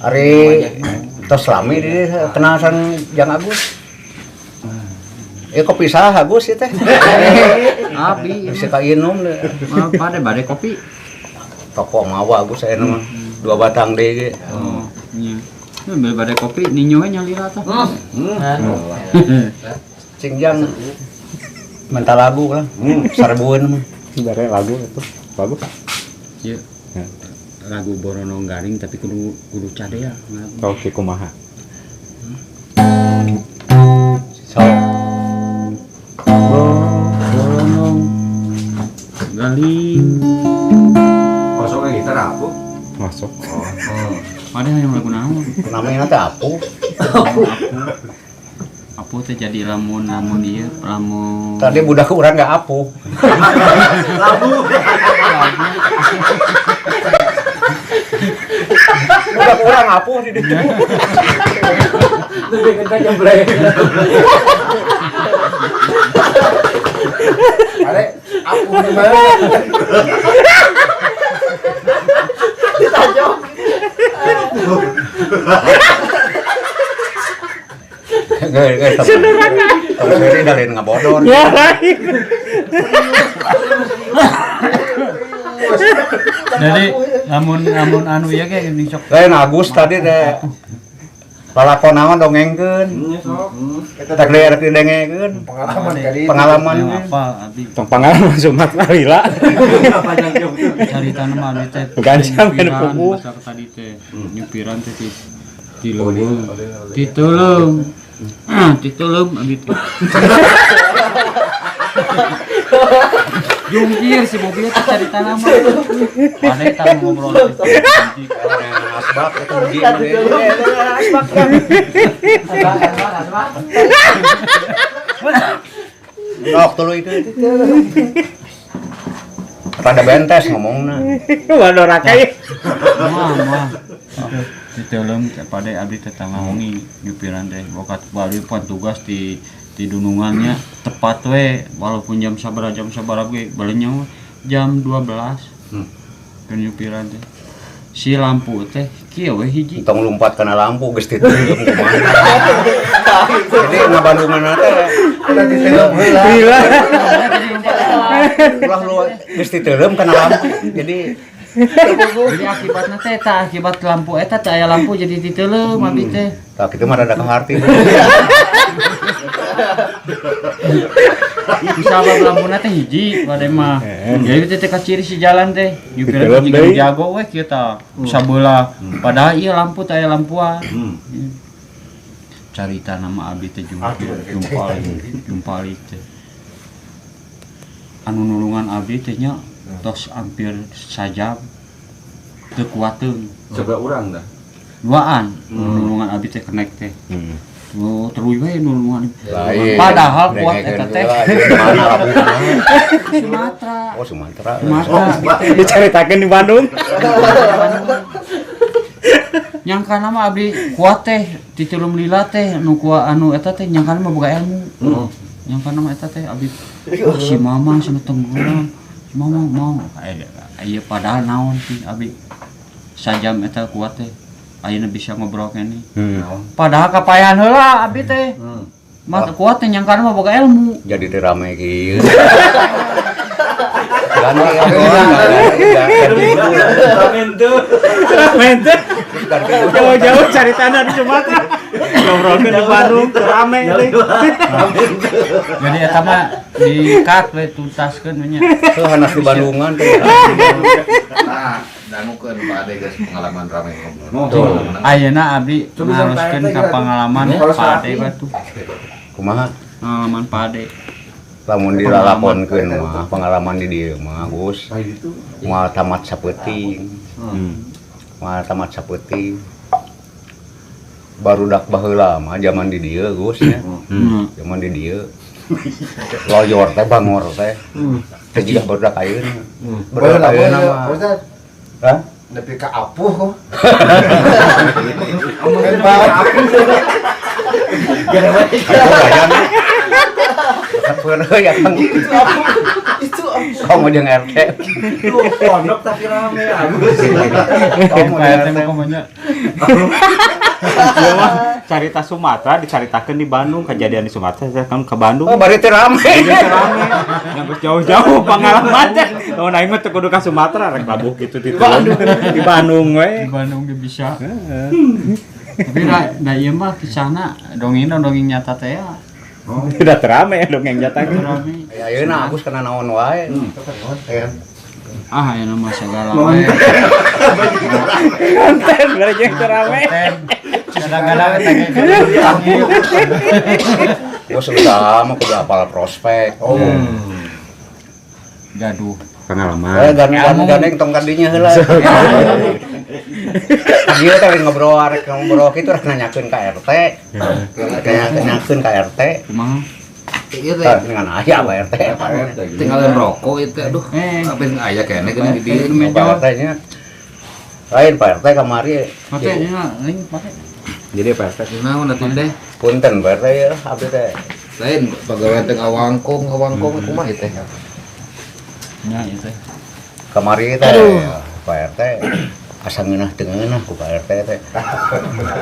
Ari tos lami di kenal san Jang Agus. Kopi sah Agus ieu teh. Abi Bisa ka inum deh. bade kopi. Toko mawa Agus aya mah 2 batang deui ge. Oh, nya. Bade kopi ninyo we nyalira tah. Cing Jang mental lagu lah. Sarbueun mah. Bare lagu itu bagus. Ieu. Lagu Boronong Garing tapi kudu cadea. Oke kumaha. So, Boronong Garing. Kosongnya gitar apa? Masuk. Ada yang lagu naon? namanya teh Apu. Apu teh jadi lamun ieu, lamun Tadi budak urang enggak Apu. Budak urang Apu di ditu. Lebih kencang jemblek. Are, aku di mana? Ditajok. Geus temen diri dalin ngabodor. Ya lain. jadi lamun anu ieu ge geuning sok Lain Agus tadi teh lalakon naon dongengkeun. Eta teh rek didengekeun. Pengalaman kali. Pengalaman yang ge. apa abi Tong pangalaman Sumatera lila. carita nama abi teh Gancang kan nyupiran, kuku. masak tadi teh nyupiran teh di leuweung ditulung abi teh jungkir si Bobi teh carita nama pada tah ngobrol Asbak eta uji teh. Nok tuluy itu. Rada bentes ngomongna. Waduh rakai. mah ditulung pada abdi teh tangah wengi nyupiran teh bokat bali pan tugas di dunungannya tepat we walaupun jam sabaraha ge balenya jam 12 kan nyupiran teh si lampu teh kieu we hiji Tong lompat kana lampu geus diteuleum kumaha. Jadi ngabandunganna teh Diteuleum heula. Lila. ulah lu geus diteuleum kana lampu. Jadi akibatna teh akibat lampu eta teh aya lampu jadi diteuleum abdi teh tah kitu mah rada kaharti. disabab lampuna teh hiji bade mah jadi teh kaciri si jalan teh nyupiran Diteuleum juga deui. jago we kieu tah sabeula padahal ieu lampu teh aya lampuan carita nama abdi teh jumpali teh anu nulungan abdi teh nya tos hampir sajam teu kuateun Coba urang dah. duaan nulungan abdi teh kenek teh terus we nulungan Lain. padahal kuat eta teh Mana labuhna? Sumatera Oh Sumatera. Diceritakeun di Bandung. nyangka nama abdi kuat teh ditulung lila teh anu kuat anu eta teh nyangka mah boga ilmu nyangka nama eta teh abdi oh, si mama sama tenggulang si mama mau ieu padahal naon sih abdi sajam eta kuat teh ayeuna bisa ngobrol kene padahal kapayan heula abdi teh mah kuat teh nyangka mah boga ilmu Jadi teh rame kieu. Ganti Mente. Jauh-jauh cari tanah di Sumatera. Ngobrolkeun di Bandung rame deui. jadi eta mah di-cut we tuntaskeun we nya Tuh hanas di Bandungan teh. Nah, dangukeun Pak Ade geus pengalaman rame ngobrol. Tuh. ayeuna abdi ngaroskeun ka pengalaman Pak Ade batu Kumaha? pengalaman Pak Ade Lamun dilalakonkeun mah pengalaman di dieu mah Gus. Moal tamat sapeuting. Moal tamat sapeuting. Barudak baheula mah zaman di dieu Gus nya. Zaman di dieu. Loyor teh bangor teh. Teh jiga barudak ayeuna. Barudak ayeuna mah. Hah? Nepi ka apuh kok. Ngomongin banget aku. Gak ada. Apa ya Kang? Itu Komo jeung RT. Pondok tapi rame Agus. Komo Kayak jeung tema RT. komonya. Ieu mah carita Sumatera dicaritakeun di Bandung, kejadian di Sumatera saya kan ke Bandung. Oh, bari teh rame. Rame. Nyambut jauh-jauh pengalamannya. Oh, aing mah teu kudu ka Sumatera rek labuh kitu di Bandung we. Di Bandung ge bisa. Tapi da ieu mah kisahna dongeng nyata teh ya. Udah terame dongeng jatah. Rame. Ya ayeuna Agus kana naon wae. Ah, aya nama segala we. Konten bari jeung terame. Kadang-kadang tanya Gua sudah mah kudu apal prospek. gaduh. Pengalaman. Gandeng tong kadinya heula. Dia teh ngobrol kitu rek nanyakeun ka RT. Nanyakeun ka RT. Kumaha? Iya teh. Dengan aya Pak RT. Tinggalin rokok itu aduh. Apa yang aya kene gini di dieu. Pak RT nya. Lain Pak RT kamari. Mate nya link mate. Jadi perfect. Naon atuh teh? Punten Pak RT ya abdi teh. Lain pagawean teh awangkong kumaha teh. Ya itu. Kamari teh Pak RT asa ngeunah teu ngeunah ku Pak RT teh.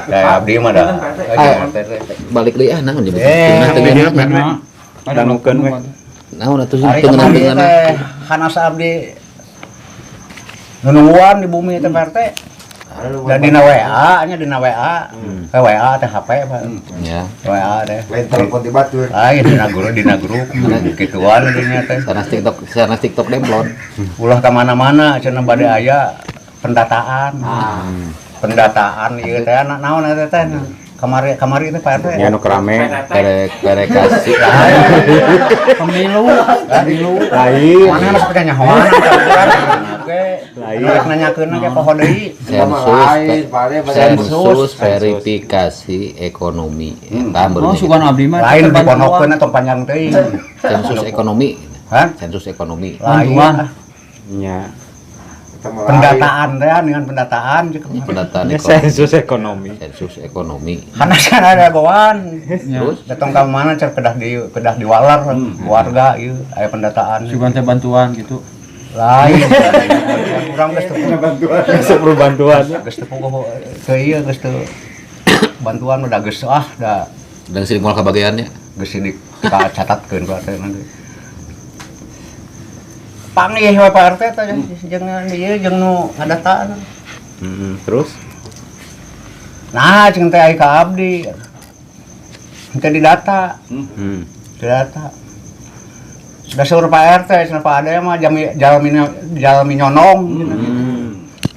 Da abdi mah da RT teh. Balik deui naon nyebut. Dangukeun we. Naon atuh Ari kamari teh hanasa abdi nunungguan di bumi teh Pak RT. Dan dina WA nya dina WA. WA teh HP Pak. Ya. WA teh. Lain telepon di batur. Lain dina grup gituan dinya teh. Sanes TikTok demplon. Ulah ka mana-mana cenah bade aya pendataan. Pendataan ieu teh naon eta teh? Kamari teh Pak RT. Ya nu kerame. Verifikasi. Pemilu. Lain. Mana geus pertanya hoan oke. Lain nanyakeun ge poho deui. Sensus verifikasi ekonomi. Oh, sugan abdi mah Lain diponokeun atau panjang teuing. Sensus ekonomi. Hah? Sensus ekonomi. Lain Nya. pendataan teh dengan pendataan jeung Pendataan ekonomi. Sensus ekonomi. Sensus ekonomi. kana ada goan. Terus Datang ka mana cer kedah di walar warga ieu aya pendataan. sugan teh bantuan gitu. Lain. Urang geus teu Perlu bantuan. geus teu poho teu ieu geus teu bantuan udah geus da dan sering moal kebagiannya. geus kita catatkeun ku teh nanti. Panggih we Pak RT teh jeung ieu jeung nu ngadataan. Terus Nah, jeung teh aya ka abdi. Teh di data. Di data. Sudah suruh Pak RT, cenah Pak Ade mah jalmi nyonong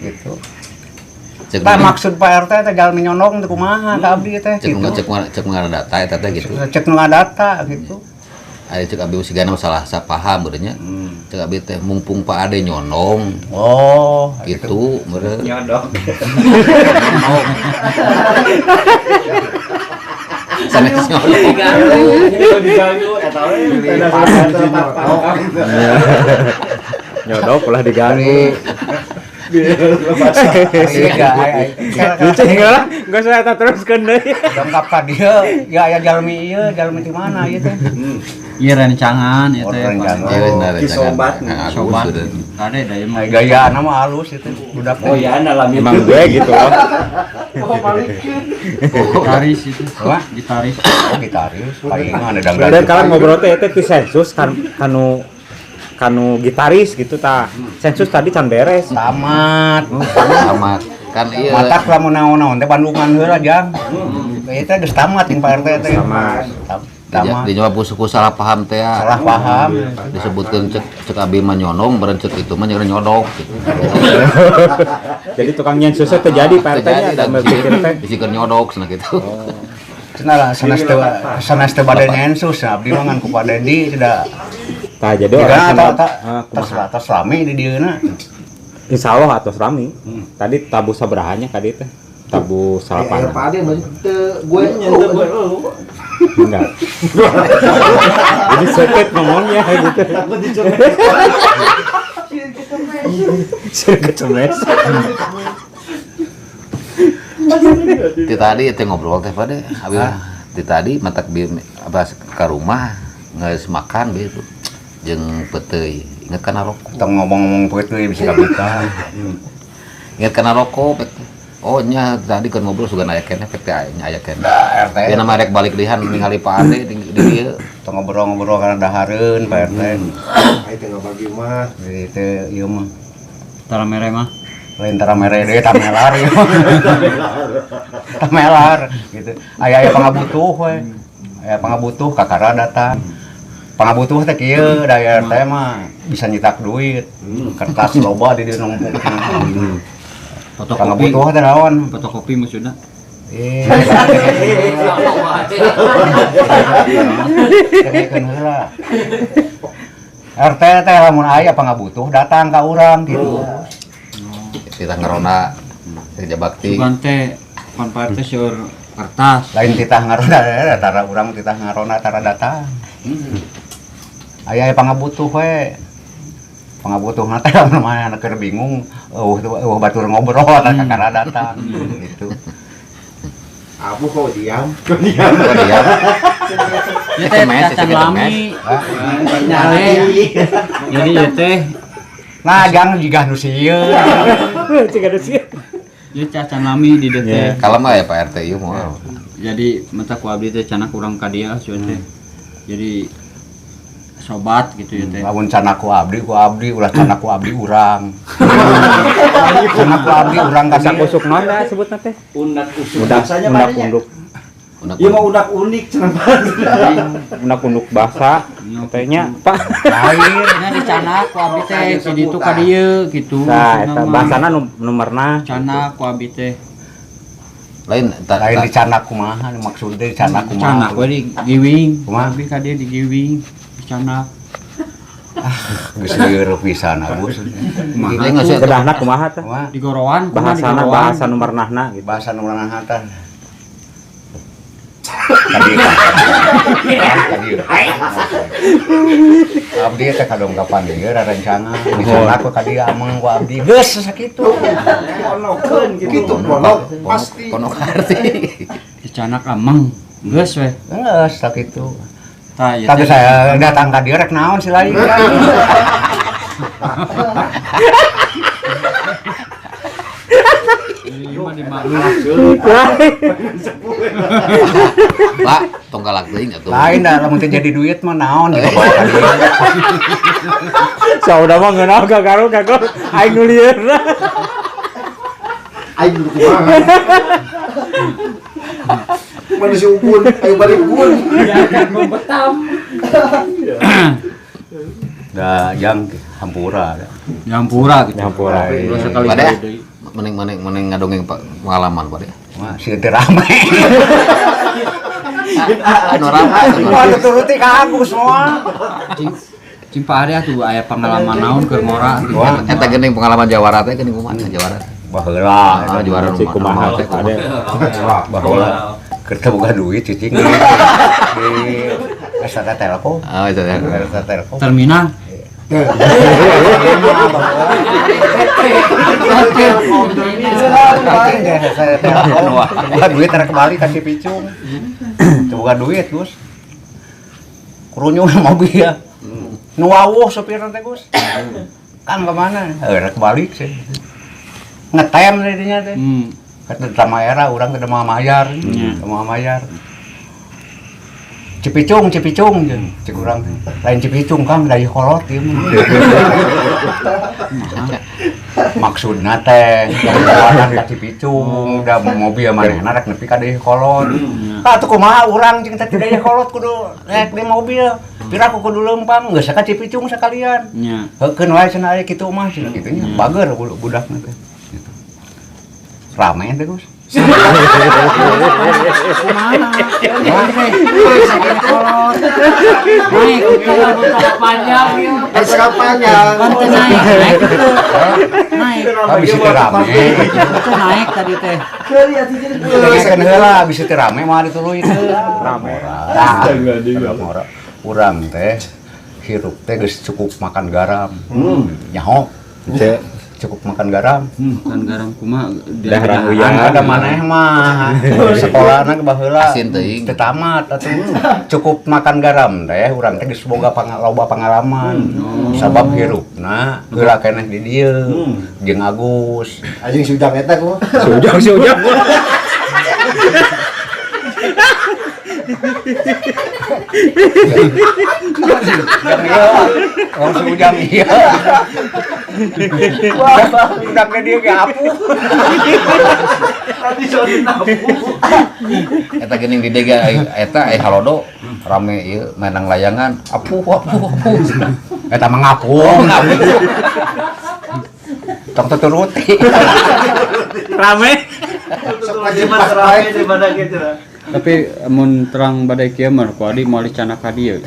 gitu. Tah maksud Pak RT teh jalmi nyonong teh kumaha ka abdi teh gitu. Cek data eta teh gitu. Cek nu data gitu. Ada cek abi sigana salah paham beurnya. Cek abi teh mumpung Pak Ade nyonong Oh, gitu meureun. nyodok. Sanes nyonong. Diganggu eta we. Nyodok ulah diganggu. Tinggal enggak usah eta teruskeun deui. dongkap ka dieu, ya aya jalmi ieu, jalmi di mana ieu teh. Iya rencangan itu ya. Rencangan. Ya benar Sobat. Sobat. Ada da ieu mah. Gaya nama halus itu budak Oh ya dalam emang gue gitu loh. Gitaris itu. Apa? Gitaris. Oh, gitaris, palingan ada dangdut. Dan kalian ngobrol teh itu sensus kan kanu gitaris gitu tah. Sensus tadi can beres. Tamat. Tamat. Kan ieu Matak lamun naon-naon teh Bandungan heula jang. Ieu teh geus tamat jeung Pak RT teh. Tamat. Tamat. di nyawa suku salah paham teh ya. Salah paham. Disebutkeun cek abi mah nyonong beren cek itu mah nyeun nyodok gitu. Jadi tukang nyensus teh jadi Pak RT nya dan berpikir teh. Disikeun nyodok cenah gitu. Cenah lah sanes teu bade nyensus abdi mah ngan ku Pak Dedi tidak. Tah jadi Tidak orang tos rame di dieuna. Insyaallah atos rami. Tadi tabu sabrahanya kadi teh. Tabu salapan. Pak Ade mah gue nyentuh gue lu. Enggak. Jadi seket ngomongnya gitu. Takut dicoret. Seket cemes. Ti tadi teh ngobrol teh pada abi ti tadi matak bi apa ka rumah geus makan gitu jeung peteuy Ingat kana rokok. Kita ngomong-ngomong peuteui bisa kabuka. Ingat kana rokok. Oh nya tadi kan ngobrol sugan aya keneh pek teh aya keneh. Da RT. Ya nama rek balik lihan ningali Pak Ade di dieu. Kita ngobrol-ngobrol karena dahareun Pak RT. Ayo tengah bagi mah. Jadi teh ieu mah Tara mere mah. lain tara mere deui tamelar ieu. Tamelar gitu. Aya pangabutuh we. Aya pangabutuh kakara datang. Pangabutuh teh kieu da RT mah bisa nyitak duit. Kertas loba di dieu numpuk. Fotokopi. Pangabutuh teh naon? Fotokopi maksudna. Tegekeun heula. RT teh lamun aya pangabutuh datang ka urang gitu. Kita ngerona kerja bakti. Sugan teh pan Pak RT seueur kertas. Lain titah ngarona tara urang titah ngarona tara datang. Aya pangabutuh we. Pangabutuhna teh lamun mana keur bingung, batur ngobrol kakara datang gitu. Abu kok diam. Oh, dia. Ieu teh cacang lami. Nyale. Jadi ieu teh Nah, jangan juga nu sieun. ieu cacang lami di dieu teh. Kalau mah ya Pak RT ieu moal. Jadi mata ku abdi teh canak urang ka dieu asuh teh. Jadi sobat gitu ya teh. Lamun canaku abdi ulah canaku abdi urang. Canaku abdi urang ka dieu. Kusuk naon da sebutna teh? Unak usuk. Udak Biasanya unak banyak. unduk. Iya mah unak unik cenah. Unak unduk basa. Katanya Pak. Lain. Nya dicanak ku abdi teh si ditu ka dieu gitu. Nah, eta bahasana nomerna. canak ku abdi teh. Lain Lain dicanak kumaha maksudnya dicanak kumaha. Canak we di giwing. Kumaha? Abdi ka dieu di giwing. Canak. Geus lieur pisan Agus. Lain nggak sih Kedahna kumaha teh? Kumaha? Di gorowan, kumaha di Bahasana gorowan. bahasa nomernahna gitu. Bahasa nu urang hata. Tadi abdi teh kadongkapan ieu rarencangan dicanak ku ka dieu ameng ku abdi geus sakitu. Ponokeun gitu ponok pasti. Ponok arti. Dicanak ameng. Geus we. Geus sakitu. Tah ieu Tapi teh. saya datang ka dieu rek naon si lain. Ieu mah di maklum. Pak, tong galak teuing atuh. Lain dah lamun teu jadi duit mah naon dibawa ka dieu. Sauda mah ngeunah gagaru kagok aing nu lieur. Aing kudu kumaha. Mana si Ubun? Ayo balik Ubun. Da jang hampura. Nyampura gitu. Nyampura. Ulah sekali Pada deui. mending ngadongeng Pak pengalaman Pak. Mah sieun teu rame. Anu rame. Wah turuti ka Agus moal. Cimpa area tuh aya pengalaman naon keur ngora gitu. Wah. Eta geuning pengalaman Jawara teh geuning kumaha Jawara. Baheula Ah, Jawara Si kumaha teh Ade. baheula keur teu boga duit cicing di STT Telkom. Ah, itu ya. STT Telkom. Terminal. Bukan duit tarik kembali kasih picung. Bukan duit Gus. Kurunya mobil ya. Nuawuh sopirna teh Gus. Kan kemana? Rek balik sih. Ngetem jadinya teh. Kata sama era orang ke mau mayar, mau mayar. Cipicung jeung cik urang teh. Lain cipicung Kang dari kolot ieu mah. Maksudna teh jalan ka cipicung, da mobil manehna rek nepi ka deui kolot. Ka atuh kumaha urang jeung teh deui kolot kudu rek di mobil. Pira aku kudu leumpang geus ka cipicung sakalian. Nya. Heukeun wae cenah aya kitu mah cenah kitu nya. Bager budakna teh. Gitu. Rame teh Gus. Naik ke panjang ya. Sekarang panjang. Teh naik. Naik. Habis itu rame. Itu naik tadi teh. Kan heula habis itu rame mah dituluy teh. Rame. Urang teh hirup teh geus cukup makan garam. Nyaho. cukup makan garam. Kan garam kumaha Daharan uyah. Ada maneh mah sekolahna baheula Asin teuing. teu tamat atuh cukup makan garam teh urang teh geus boga loba pengalaman sabab hirupna heula keneh di dieu jeung Agus Anjing sujang eta kumaha? Sujang. Wong sujang iya udangnya dia ge apuh Eta geuning di dega eta halodo rame ieu menang layangan apuh. eta mah ngapung tong tuturuti Rame. Sok majipat bae. tapi mun terang badai kieu mah ku adi moal dicana ka dieu